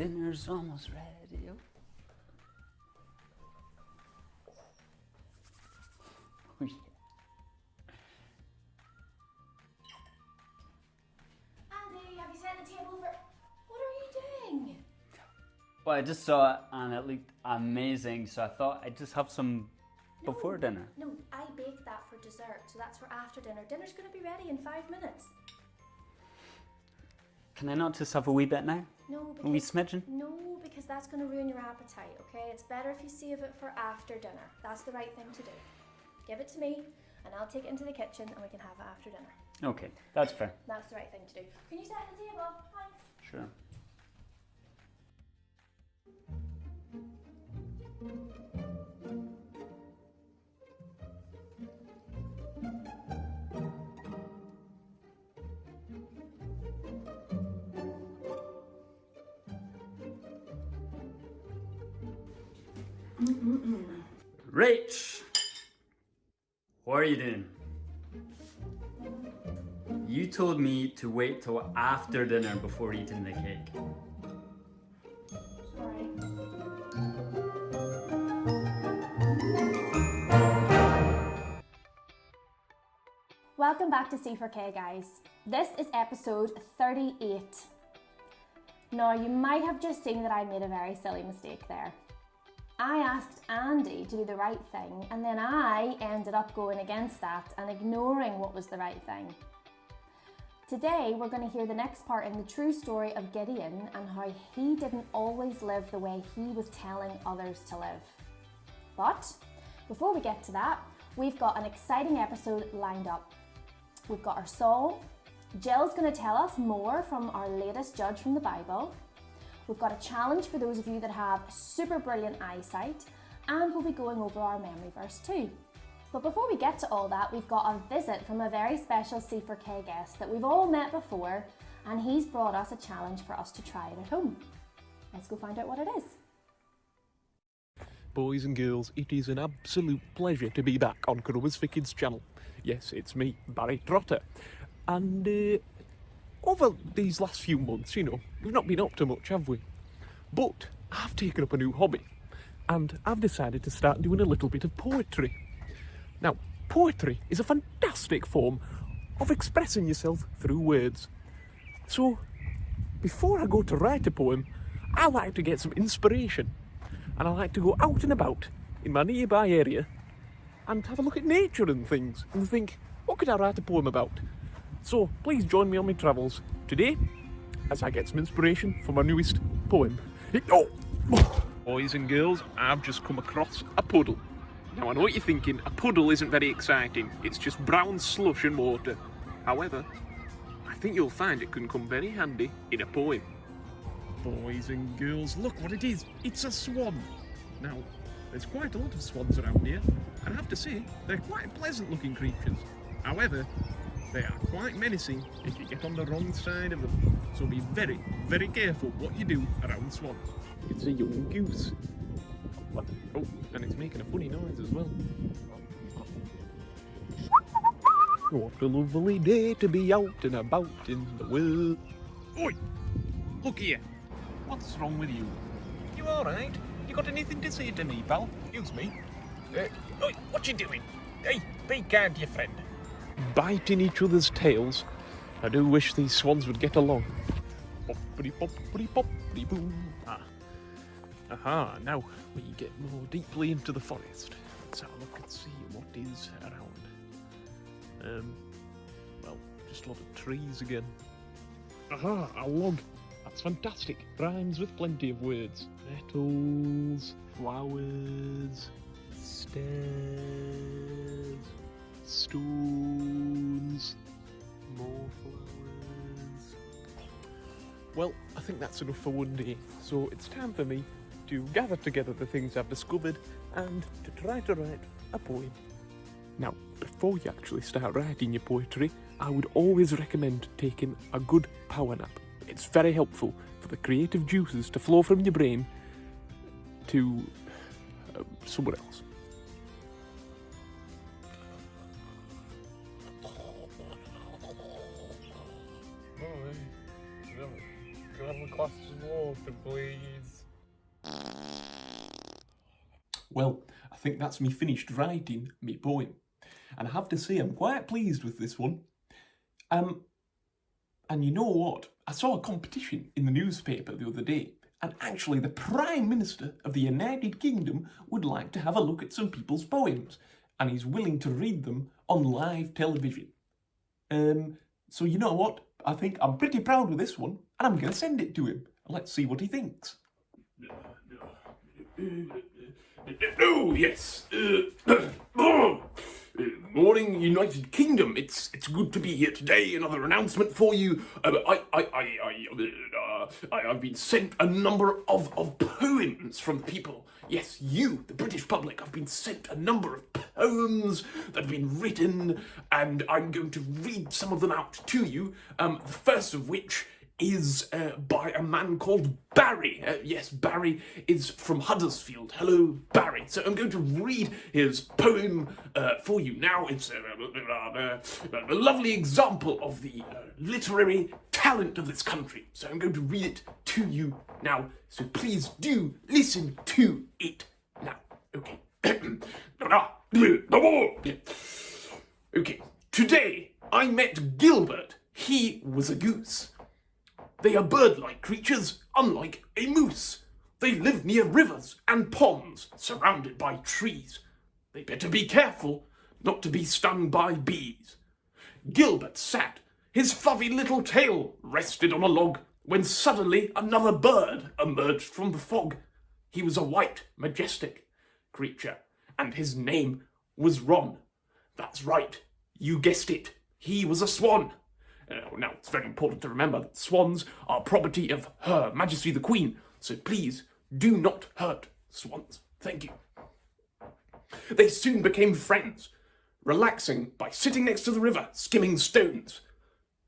Dinner's almost ready. Oh, yeah. Andy, have you set the table for... What are you doing? Well, I just saw it and it looked amazing, so I thought I'd just have some before dinner. No, I baked that for dessert, so that's for after dinner. Dinner's going to be ready in 5 minutes. Can I not just have a wee bit now? No, A wee smidgen? No, because that's going to ruin your appetite, okay? It's better if you save it for after dinner. That's the right thing to do. Give it to me, and I'll take it into the kitchen, and we can have it after dinner. Okay, that's fair. That's the right thing to do. Can you set the table? Thanks. Sure. Rach! What are you doing? You told me to wait till after dinner before eating the cake. Sorry. Welcome back to C4K, guys. This is episode 38. Now, you might have just seen that I made a very silly mistake there. I asked Andy to do the right thing, and then I ended up going against that and ignoring what was the right thing. Today, we're going to hear the next part in the true story of Gideon and how he didn't always live the way he was telling others to live. But before we get to that, we've got an exciting episode lined up. We've got our song. Jill's going to tell us more from our latest judge from the Bible. We've got a challenge for those of you that have super brilliant eyesight, and we'll be going over our memory verse too. But before we get to all that, we've got a visit from a very special C4K guest that we've all met before, and he's brought us a challenge for us to try it at home. Let's go find out what it is. Boys and girls, it is an absolute pleasure to be back on Carrubbers for Kids channel. Yes, it's me, Barry Trotter. And over these last few months, we've not been up to much, have we? But I've taken up a new hobby, and I've decided to start doing a little bit of poetry. Now, poetry is a fantastic form of expressing yourself through words. So, before I go to write a poem, I like to get some inspiration, and I like to go out and about in my nearby area and have a look at nature and things, and think, what could I write a poem about? So please join me on my travels today as I get some inspiration for my newest poem. Boys and girls, I've just come across a puddle. Now I know what you're thinking, a puddle isn't very exciting, it's just brown slush and water. However, I think you'll find it can come very handy in a poem. Boys and girls, look what it is, it's a swan. Now, there's quite a lot of swans around here, and I have to say, they're quite pleasant looking creatures. However, they are quite menacing if you get on the wrong side of them, so be very, very careful what you do around swans. It's a young goose. Oh, and it's making a funny noise as well. What a lovely day to be out and about in the world. Oi! Look here. What's wrong with you? You alright? You got anything to say to me, pal? Excuse me. Oi, what you doing? Hey, be kind to your friend. Biting each other's tails. I do wish these swans would get along. Boppity-boppity-boppity-boom. Aha, now we get more deeply into the forest. Let's have a look and see what is around. Well, just a lot of trees again. Aha, a log. That's fantastic. Rhymes with plenty of words. Petals, flowers, stairs, stones, more flowers. Well, I think that's enough for one day. So it's time for me to gather together the things I've discovered and to try to write a poem. Now, before you actually start writing your poetry, I would always recommend taking a good power nap. It's very helpful for the creative juices to flow from your brain to somewhere else. a glass of water, please. Well, I think that's me finished writing me poem. And I have to say, I'm quite pleased with this one. And you know what? I saw a competition in the newspaper the other day, and actually the Prime Minister of the United Kingdom would like to have a look at some people's poems, and he's willing to read them on live television. So you know what? I think I'm pretty proud with this one, and I'm going to send it to him. Let's see what he thinks. Oh, yes. Morning, United Kingdom. It's good to be here today. Another announcement for you. I've been sent a number of poems from people. Yes, you, the British public, have been sent a number of poems that have been written, and I'm going to read some of them out to you. The first of which is by a man called Barry. Yes, Barry is from Huddersfield. Hello, Barry. So I'm going to read his poem for you now. It's a lovely example of the literary talent of this country. So I'm going to read it to you now. So please do listen to it now. Okay. Okay. Today I met Gilbert. He was a goose. They are bird-like creatures, unlike a moose. They live near rivers and ponds, surrounded by trees. They better be careful not to be stung by bees. Gilbert sat, his fluffy little tail rested on a log, when suddenly another bird emerged from the fog. He was a white, majestic creature, and his name was Ron. That's right, you guessed it, he was a swan. Now, it's very important to remember that swans are property of Her Majesty the Queen, so please do not hurt swans. Thank you. They soon became friends, relaxing by sitting next to the river, skimming stones,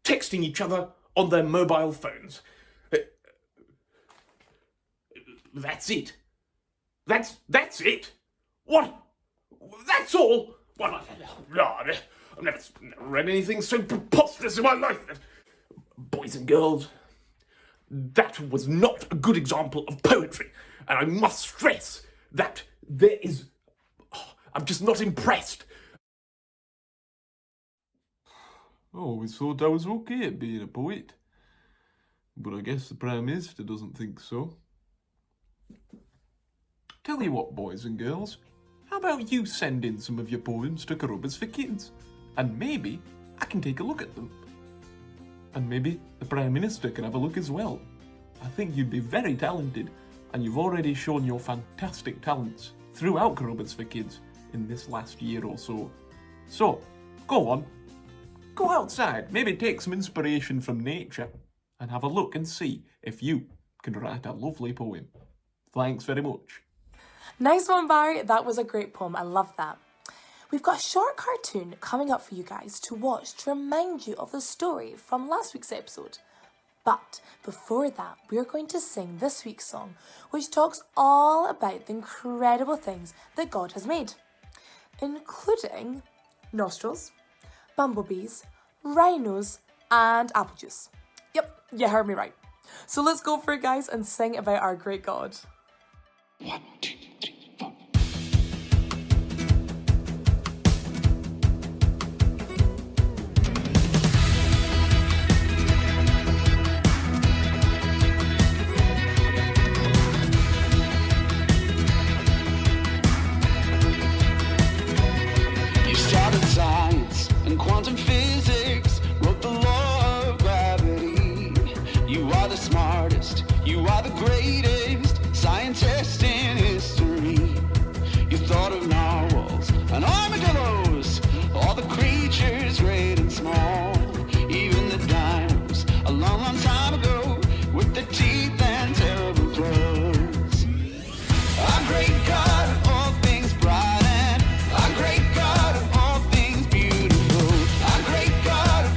texting each other on their mobile phones. That's it. That's it. What? That's all? What? I've never read anything so preposterous in my life. Boys and girls, that was not a good example of poetry, and I must stress that there is... I'm just not impressed. Oh, we thought I was okay at being a poet, but I guess the Prime Minister doesn't think so. Tell you what, boys and girls, how about you send in some of your poems to Carrubbers for Kids? And maybe I can take a look at them. And maybe the Prime Minister can have a look as well. I think you'd be very talented, and you've already shown your fantastic talents throughout Carrubbers for Kids in this last year or so. So, go on. Go outside, maybe take some inspiration from nature, and have a look and see if you can write a lovely poem. Thanks very much. Nice one, Barry. That was a great poem. I love that. We've got a short cartoon coming up for you guys to watch to remind you of the story from last week's episode. But before that, we're going to sing this week's song, which talks all about the incredible things that God has made, including nostrils, bumblebees, rhinos, and apple juice. Yep, you heard me right. So let's go for it, guys, and sing about our great God. 1, 2, 3, 4. You started science and quantum physics, wrote the law of gravity. You are the smartest, you are the greatest scientist in history. You thought of narwhals and armadillos, all the creatures great and small, even the dinos a long, long time ago with the teeth and terrible claws. Our great God of all things bright and our great God of all things beautiful. Our great God of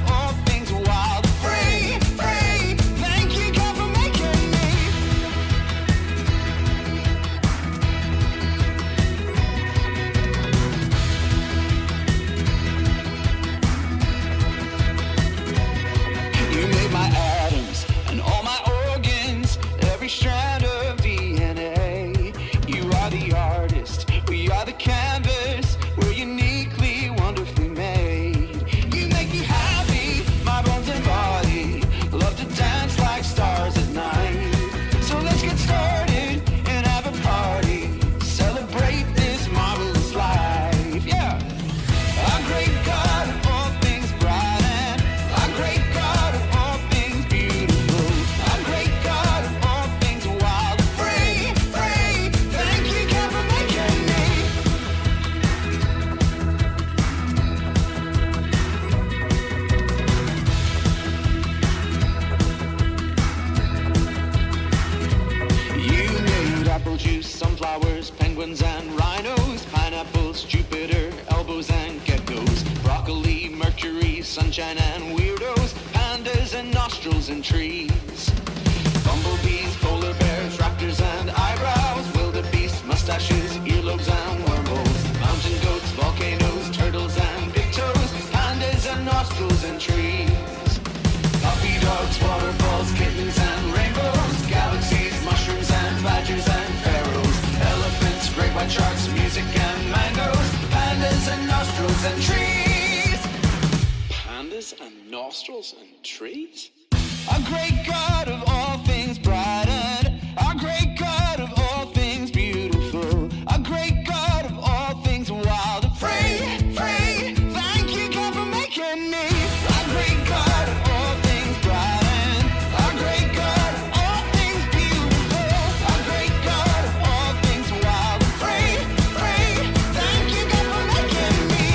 every strand of DNA. You are the artist, we are the canvas. We're uniquely, wonderfully made. You make me happy, my bones and body. Love to dance like stars at night. So let's get started and have a party. Celebrate this marvelous life. Yeah. Our great God of all things bright and our great God of all things beautiful. Our great God of all things wild and free, free. Thank you, God, for making me. You made apple juice, sunflowers, penguins and rhinos, pineapples, Jupiter, elbows and geckos, broccoli, mercury, sunshine and weirdos, pandas and nostrils and trees, bumblebees, polar bears, raptors and eyebrows, wildebeest, mustaches, earlobes and wormholes, mountain goats, volcanoes, turtles and big toes, pandas and nostrils and trees. Puppy dogs, waterfalls, kittens and rainbows, galaxies, mushrooms and badgers and pharaohs, elephants, great white sharks, music and mangoes, pandas and nostrils and trees. Pandas and nostrils and trees? Our great God of all things bright and our great God of all things beautiful, our great God of all things wild and free, free. Thank you, God, for making me. Our great God of all things bright and our great God of all things beautiful, our great God of all things wild and free, free. Thank you, God, for making me.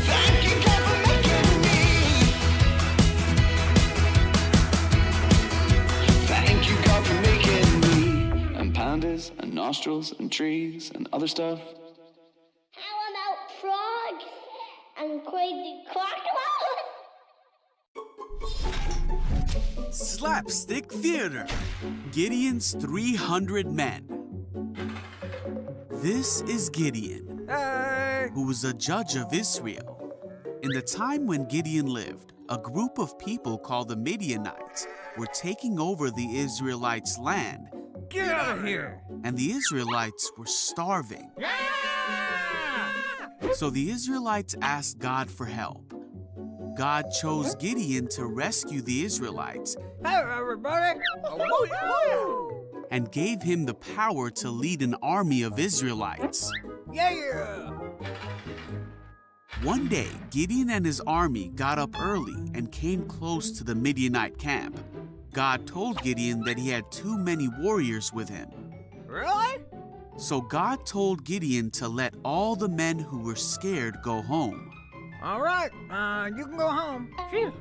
Thank you, God, for making me. Thank you, God, for making me. And pandas and nostrils and trees and other stuff. How about frogs and crazy crocodiles? Slapstick Theater, Gideon's 300 Men. This is Gideon, who was a judge of Israel. In the time when Gideon lived, a group of people called the Midianites were taking over the Israelites' land. Get out of here! And the Israelites were starving. So the Israelites asked God for help. God chose Gideon to rescue the Israelites Hey, everybody! and gave him the power to lead an army of Israelites. Yeah! One day, Gideon and his army got up early and came close to the Midianite camp. God told Gideon that he had too many warriors with him. Really? So God told Gideon to let all the men who were scared go home. All right, you can go home. Phew.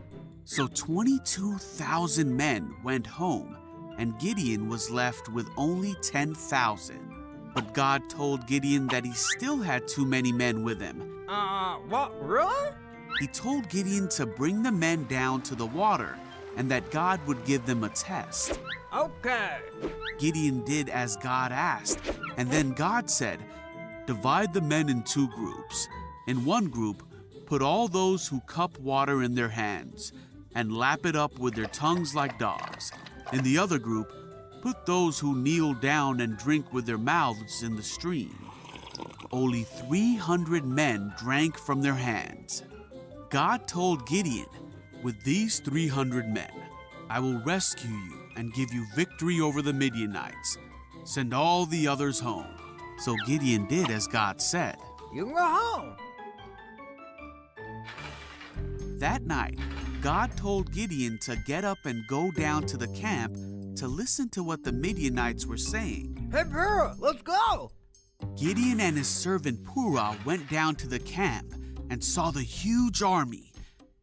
So 22,000 men went home, and Gideon was left with only 10,000. But God told Gideon that he still had too many men with him. What, really? He told Gideon to bring the men down to the water and that God would give them a test. Okay. Gideon did as God asked, and then God said, "Divide the men in two groups. In one group, put all those who cup water in their hands and lap it up with their tongues like dogs. In the other group, put those who kneel down and drink with their mouths in the stream." Only 300 men drank from their hands. God told Gideon, "With these 300 men, I will rescue you and give you victory over the Midianites. Send all the others home." So Gideon did as God said. You can go home. That night, God told Gideon to get up and go down to the camp to listen to what the Midianites were saying. Hey, Pura, let's go. Gideon and his servant Purah went down to the camp and saw the huge army.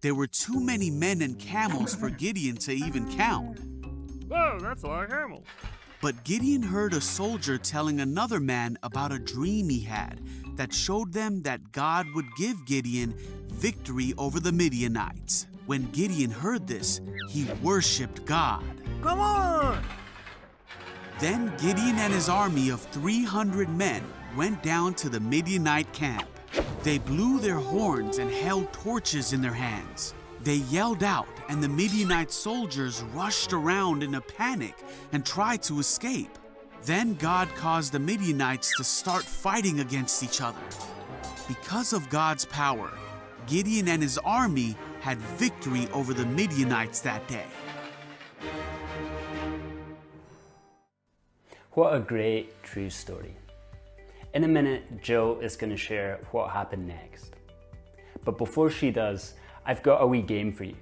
There were too many men and camels for Gideon to even count. Whoa, that's a lot of camels. But Gideon heard a soldier telling another man about a dream he had that showed them that God would give Gideon victory over the Midianites. When Gideon heard this, he worshipped God. Come on. Then Gideon and his army of 300 men went down to the Midianite camp. They blew their horns and held torches in their hands. They yelled out, and the Midianite soldiers rushed around in a panic and tried to escape. Then God caused the Midianites to start fighting against each other. Because of God's power, Gideon and his army had victory over the Midianites that day. What a great true story. In a minute, Jill is going to share what happened next. But before she does, I've got a wee game for you.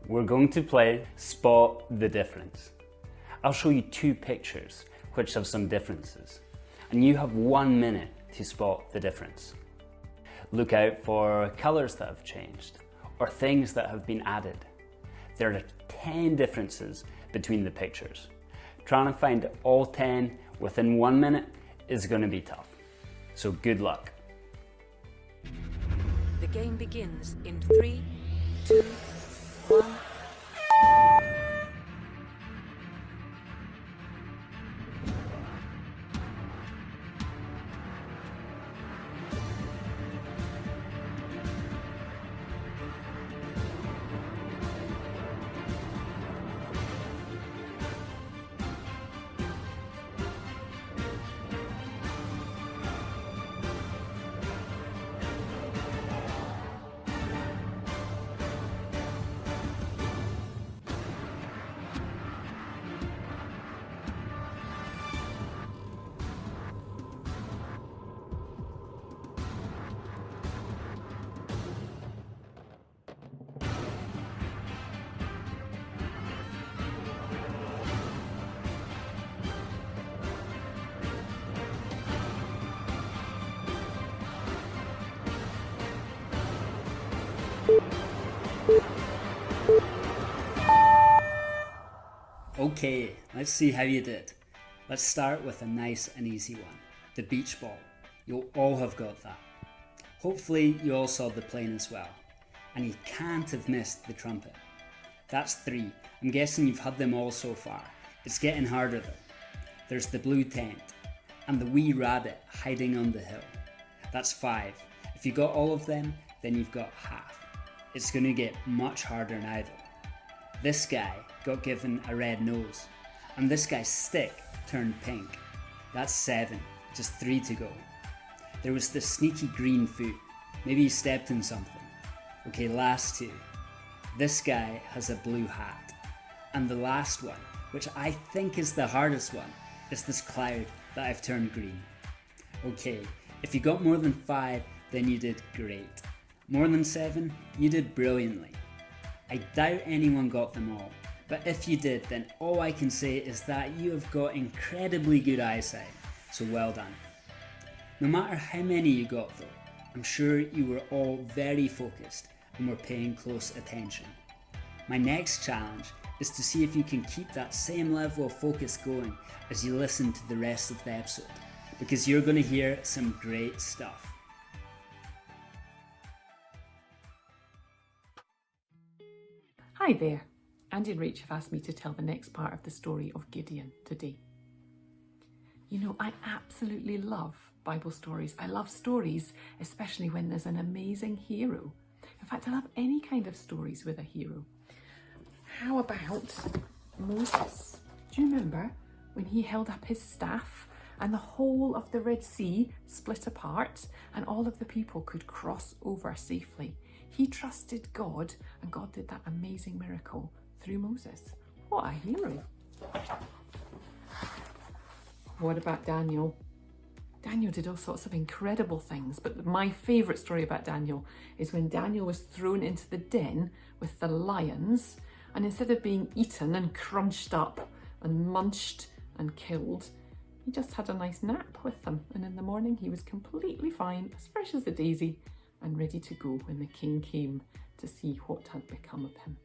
We're going to play Spot the Difference. I'll show you 2 pictures which have some differences, and you have 1 minute to spot the difference. Look out for colours that have changed or things that have been added. There are 10 differences between the pictures. Trying to find all 10 within 1 minute is going to be tough. So good luck. The game begins in 3, 2, 1. Okay, let's see how you did. Let's start with a nice and easy one. The beach ball. You'll all have got that. Hopefully you all saw the plane as well. And you can't have missed the trumpet. That's 3. I'm guessing you've had them all so far. It's getting harder though. There's the blue tent and the wee rabbit hiding on the hill. That's 5. If you got all of them, then you've got half. It's going to get much harder now though. This guy got given a red nose, and this guy's stick turned pink. That's 7, just 3 to go. There was the sneaky green foot. Maybe he stepped in something. Okay, last 2. This guy has a blue hat. And the last one, which I think is the hardest one, is this cloud that I've turned green. Okay, if you got more than 5, then you did great. More than 7, you did brilliantly. I doubt anyone got them all, but if you did, then all I can say is that you have got incredibly good eyesight, so well done. No matter how many you got though, I'm sure you were all very focused and were paying close attention. My next challenge is to see if you can keep that same level of focus going as you listen to the rest of the episode, because you're going to hear some great stuff. Hi there, Andy and Rach have asked me to tell the next part of the story of Gideon today. You know, I absolutely love Bible stories. I love stories, especially when there's an amazing hero. In fact, I love any kind of stories with a hero. How about Moses? Do you remember when he held up his staff and the whole of the Red Sea split apart and all of the people could cross over safely? He trusted God, and God did that amazing miracle through Moses. What a hero. What about Daniel? Daniel did all sorts of incredible things, but my favourite story about Daniel is when Daniel was thrown into the den with the lions, and instead of being eaten and crunched up and munched and killed, he just had a nice nap with them, and in the morning he was completely fine, as fresh as a daisy, and ready to go when the king came to see what had become of him.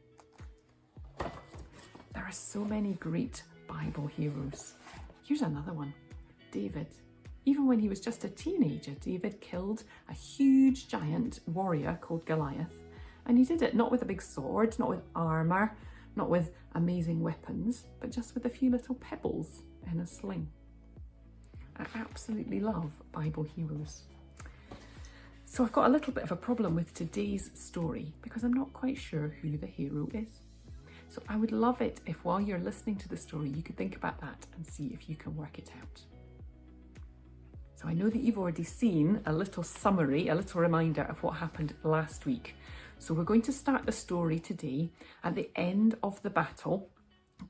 There are so many great Bible heroes. Here's another one, David. Even when he was just a teenager, David killed a huge giant warrior called Goliath, and he did it not with a big sword, not with armour, not with amazing weapons, but just with a few little pebbles in a sling. I absolutely love Bible heroes. So I've got a little bit of a problem with today's story because I'm not quite sure who the hero is. So I would love it if while you're listening to the story, you could think about that and see if you can work it out. So I know that you've already seen a little summary, a little reminder of what happened last week. So we're going to start the story today at the end of the battle.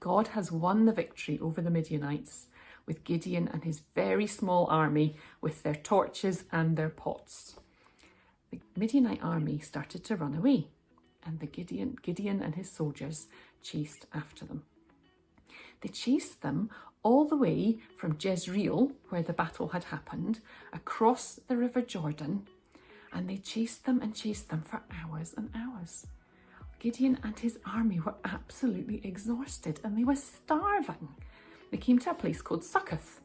God has won the victory over the Midianites with Gideon and his very small army with their torches and their pots. The Midianite army started to run away, and Gideon and his soldiers chased after them. They chased them all the way from Jezreel, where the battle had happened, across the River Jordan, and they chased them for hours and hours. Gideon and his army were absolutely exhausted and they were starving. They came to a place called Succoth,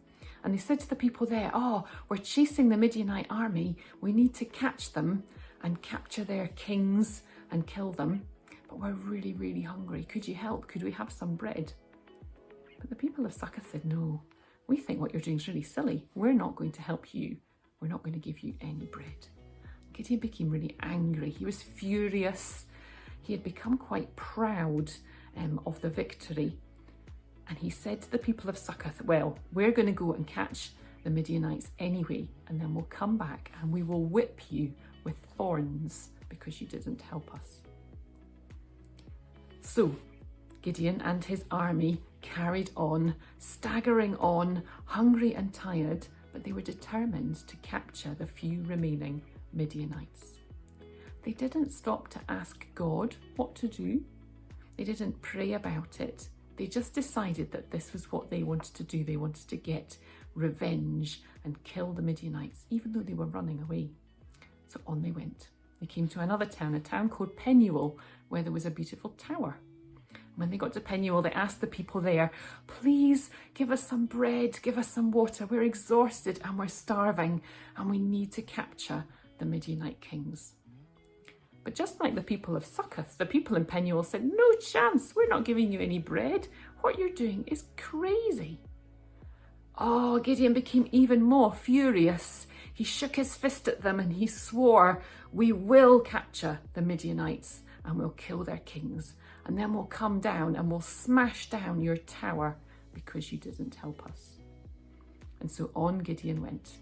and they said to the people there, "Oh, we're chasing the Midianite army. We need to catch them and capture their kings and kill them. But we're really, really hungry. Could you help? Could we have some bread?" But the people of Succoth said, "No, we think what you're doing is really silly. We're not going to help you. We're not going to give you any bread." Gideon became really angry. He was furious. He had become quite proud of the victory. And he said to the people of Succoth, "Well, we're going to go and catch the Midianites anyway, and then we'll come back and we will whip you with thorns because you didn't help us." So Gideon and his army carried on, staggering on, hungry and tired, but they were determined to capture the few remaining Midianites. They didn't stop to ask God what to do. They didn't pray about it. They just decided that this was what they wanted to do. They wanted to get revenge and kill the Midianites, even though they were running away. So on they went. They came to another town, a town called Penuel, where there was a beautiful tower. When they got to Penuel, they asked the people there, "Please give us some bread, give us some water. We're exhausted and we're starving and we need to capture the Midianite kings." But just like the people of Succoth, the people in Penuel said, "No chance, we're not giving you any bread. What you're doing is crazy." Oh, Gideon became even more furious. He shook his fist at them and he swore, "We will capture the Midianites and we'll kill their kings. And then we'll come down and we'll smash down your tower because you didn't help us." And so on Gideon went.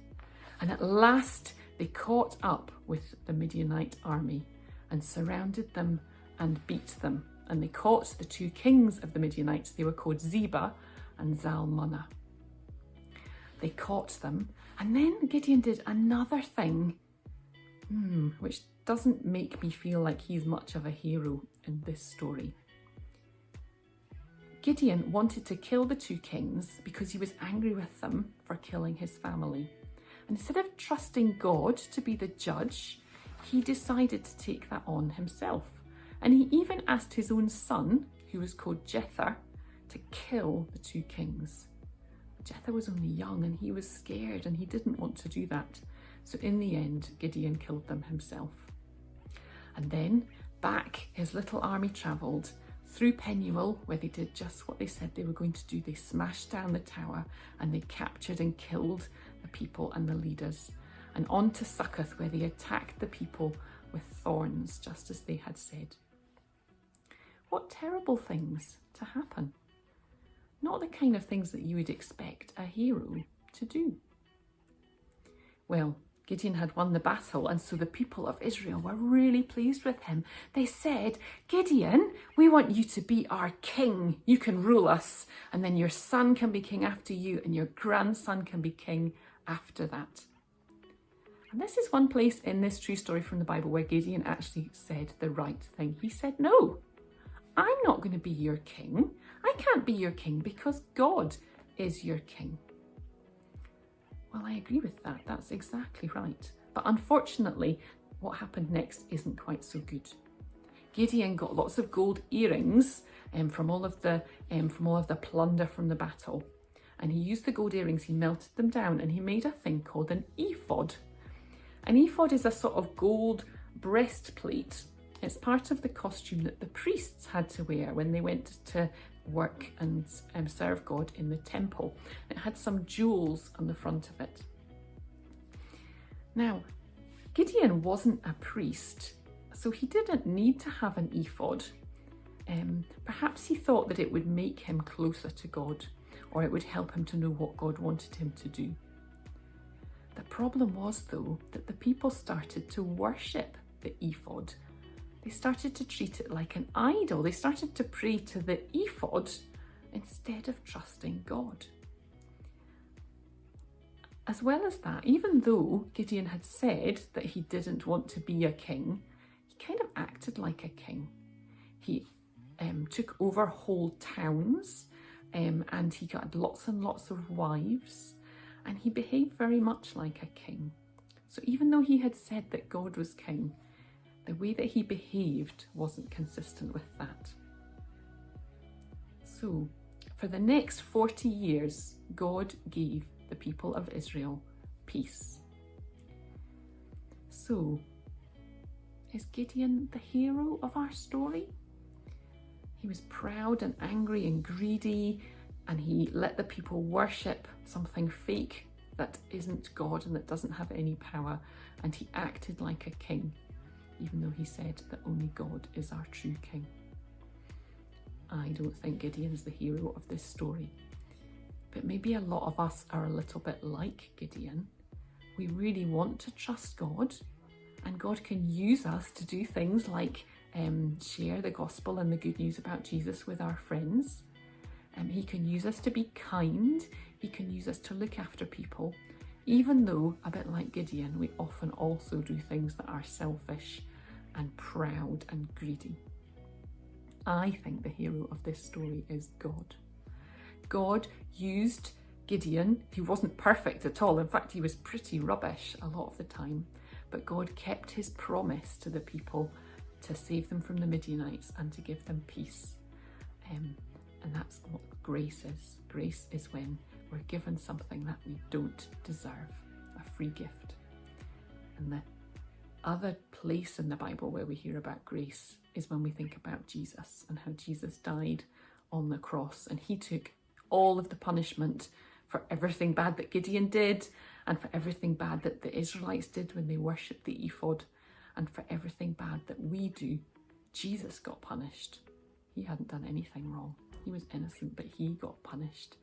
And at last they caught up with the Midianite army and surrounded them and beat them. And they caught the two kings of the Midianites. They were called Zebah and Zalmunna. They caught them. And then Gideon did another thing, which doesn't make me feel like he's much of a hero in this story. Gideon wanted to kill the two kings because he was angry with them for killing his family. And instead of trusting God to be the judge, he decided to take that on himself. And he even asked his own son, who was called Jether, to kill the two kings. Jether was only young and he was scared and he didn't want to do that. So in the end, Gideon killed them himself. And then back his little army travelled through Penuel, where they did just what they said they were going to do. They smashed down the tower and they captured and killed the people and the leaders. And on to Succoth, where they attacked the people with thorns, just as they had said. What terrible things to happen. Not the kind of things that you would expect a hero to do. Well, Gideon had won the battle, and so the people of Israel were really pleased with him. They said, "Gideon, we want you to be our king. You can rule us, and then your son can be king after you, and your grandson can be king after that." And this is one place in this true story from the Bible where Gideon actually said the right thing. He said, "No, I'm not going to be your king. I can't be your king because God is your king." Well, I agree with that. That's exactly right. But unfortunately, what happened next isn't quite so good. Gideon got lots of gold earrings from all of the plunder from the battle. And he used the gold earrings, he melted them down, and he made a thing called an ephod. An ephod is a sort of gold breastplate. It's part of the costume that the priests had to wear when they went to work and serve God in the temple. It had some jewels on the front of it. Now, Gideon wasn't a priest, so he didn't need to have an ephod. Perhaps he thought that it would make him closer to God, or it would help him to know what God wanted him to do. The problem was, though, that the people started to worship the ephod. They started to treat it like an idol. They started to pray to the ephod instead of trusting God. As well as that, even though Gideon had said that he didn't want to be a king, he kind of acted like a king. He took over whole towns, and he got lots and lots of wives, and he behaved very much like a king. So even though he had said that God was king, the way that he behaved wasn't consistent with that. So for the next 40 years, God gave the people of Israel peace. So, is Gideon the hero of our story? He was proud and angry and greedy, and he let the people worship something fake that isn't God and that doesn't have any power, and he acted like a king, even though he said that only God is our true king. I don't think Gideon's the hero of this story, but maybe a lot of us are a little bit like Gideon. We really want to trust God, and God can use us to do things like share the gospel and the good news about Jesus with our friends. He can use us to be kind. He can use us to look after people, even though, a bit like Gideon, we often also do things that are selfish and proud and greedy. I think the hero of this story is God. God used Gideon. He wasn't perfect at all. In fact, he was pretty rubbish a lot of the time. But God kept his promise to the people to save them from the Midianites and to give them peace. And that's what grace is. Grace is when we're given something that we don't deserve, a free gift. And the other place in the Bible where we hear about grace is when we think about Jesus and how Jesus died on the cross, and he took all of the punishment for everything bad that Gideon did, and for everything bad that the Israelites did when they worshipped the ephod, and for everything bad that we do. Jesus got punished. He hadn't done anything wrong. He was innocent, but he got punished.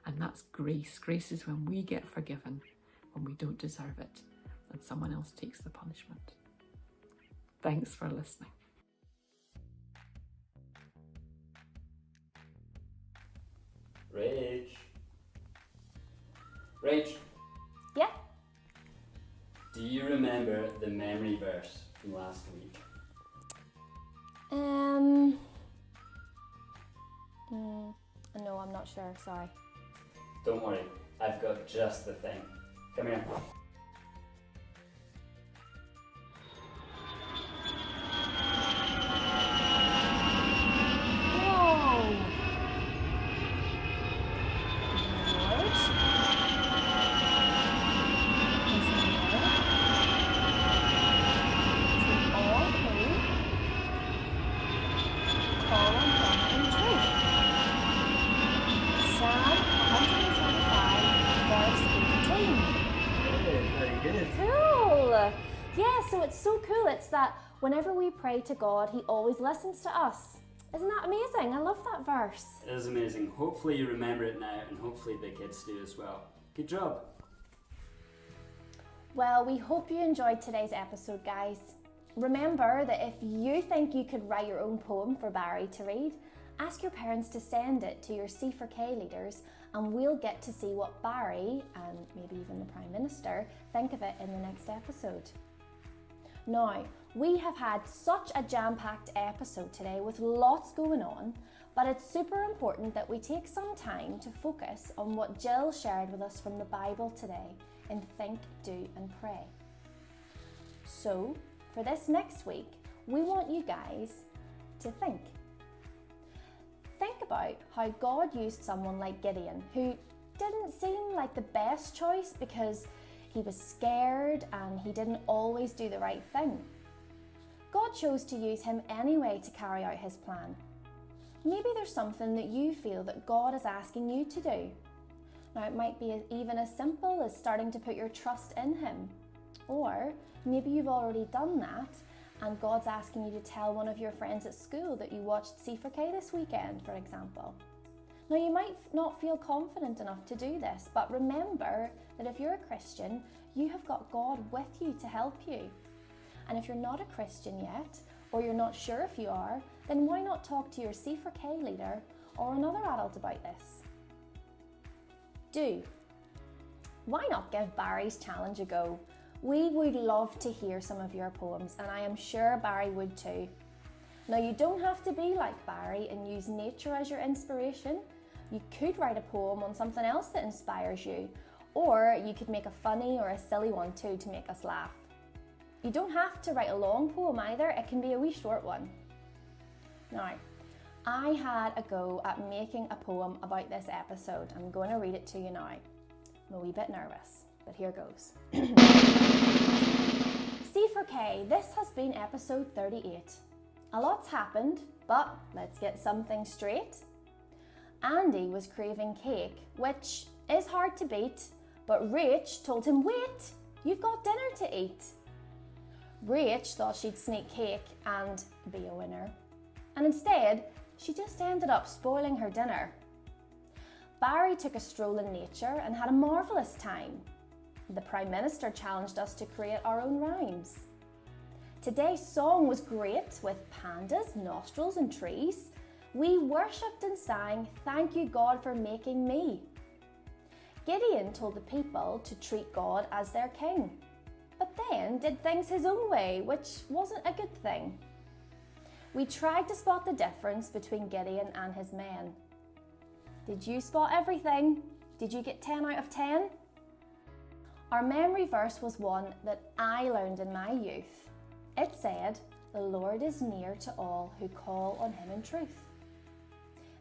And that's grace. Grace is when we get forgiven, when we don't deserve it, and someone else takes the punishment. Thanks for listening. Rach, Yeah? do you remember the memory verse from last week? No, I'm not sure, sorry. Don't worry, I've got just the thing. Come here. Cool! Yeah, so it's so cool. It's that whenever we pray to God, he always listens to us. Isn't that amazing? I love that verse. It is amazing. Hopefully you remember it now, and hopefully the kids do as well. Good job. Well, we hope you enjoyed today's episode, guys. Remember that if you think you could write your own poem for Barry to read, ask your parents to send it to your C4K leaders, and we'll get to see what Barry, and maybe even the Prime Minister, think of it in the next episode. Now, we have had such a jam-packed episode today with lots going on, but it's super important that we take some time to focus on what Jill shared with us from the Bible today in Think, Do and Pray. So, for this next week, we want you guys to think. Think about how God used someone like Gideon, who didn't seem like the best choice because he was scared and he didn't always do the right thing. God chose to use him anyway to carry out his plan. Maybe there's something that you feel that God is asking you to do. Now, it might be even as simple as starting to put your trust in him. Or maybe you've already done that and God's asking you to tell one of your friends at school that you watched C4K this weekend, for example. Now, you might not feel confident enough to do this, but remember that if you're a Christian, you have got God with you to help you. And if you're not a Christian yet, or you're not sure if you are, then why not talk to your C4K leader or another adult about this? Why not give Barry's challenge a go? We would love to hear some of your poems, and I am sure Barry would too. Now, you don't have to be like Barry and use nature as your inspiration. You could write a poem on something else that inspires you, or you could make a funny or a silly one too to make us laugh. You don't have to write a long poem either, it can be a wee short one. Now, I had a go at making a poem about this episode. I'm going to read it to you now. I'm a wee bit nervous, but here goes. C4K, this has been episode 38. A lot's happened, but let's get something straight. Andy was craving cake, which is hard to beat, but Rach told him, wait, you've got dinner to eat. Rach thought she'd sneak cake and be a winner. And instead, she just ended up spoiling her dinner. Barry took a stroll in nature and had a marvellous time. The Prime Minister challenged us to create our own rhymes. Today's song was great with pandas, nostrils and trees. We worshipped and sang, "Thank you God for making me." Gideon told the people to treat God as their king, but then did things his own way, which wasn't a good thing. We tried to spot the difference between Gideon and his men. Did you spot everything? Did you get 10 out of 10? Our memory verse was one that I learned in my youth. It said, "The Lord is near to all who call on him in truth."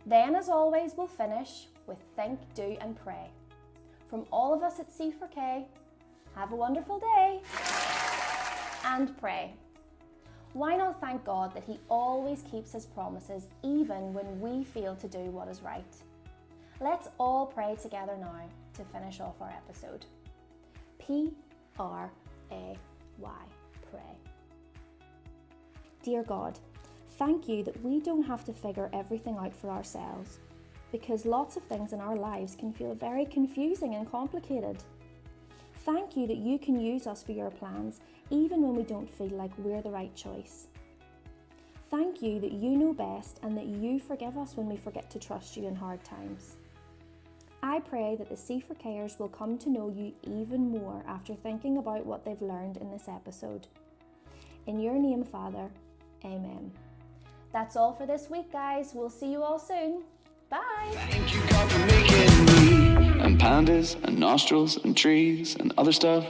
Then, as always, we'll finish with think, do and pray. From all of us at C4K, have a wonderful day and pray. Why not thank God that he always keeps his promises even when we fail to do what is right? Let's all pray together now to finish off our episode. P-R-A-Y, pray. Dear God, thank you that we don't have to figure everything out for ourselves, because lots of things in our lives can feel very confusing and complicated. Thank you that you can use us for your plans, even when we don't feel like we're the right choice. Thank you that you know best and that you forgive us when we forget to trust you in hard times. I pray that the C4Kers will come to know you even more after thinking about what they've learned in this episode. In your name, Father, amen. That's all for this week, guys. We'll see you all soon. Bye. Thank you, God, for making me. And pandas and nostrils and trees and other stuff.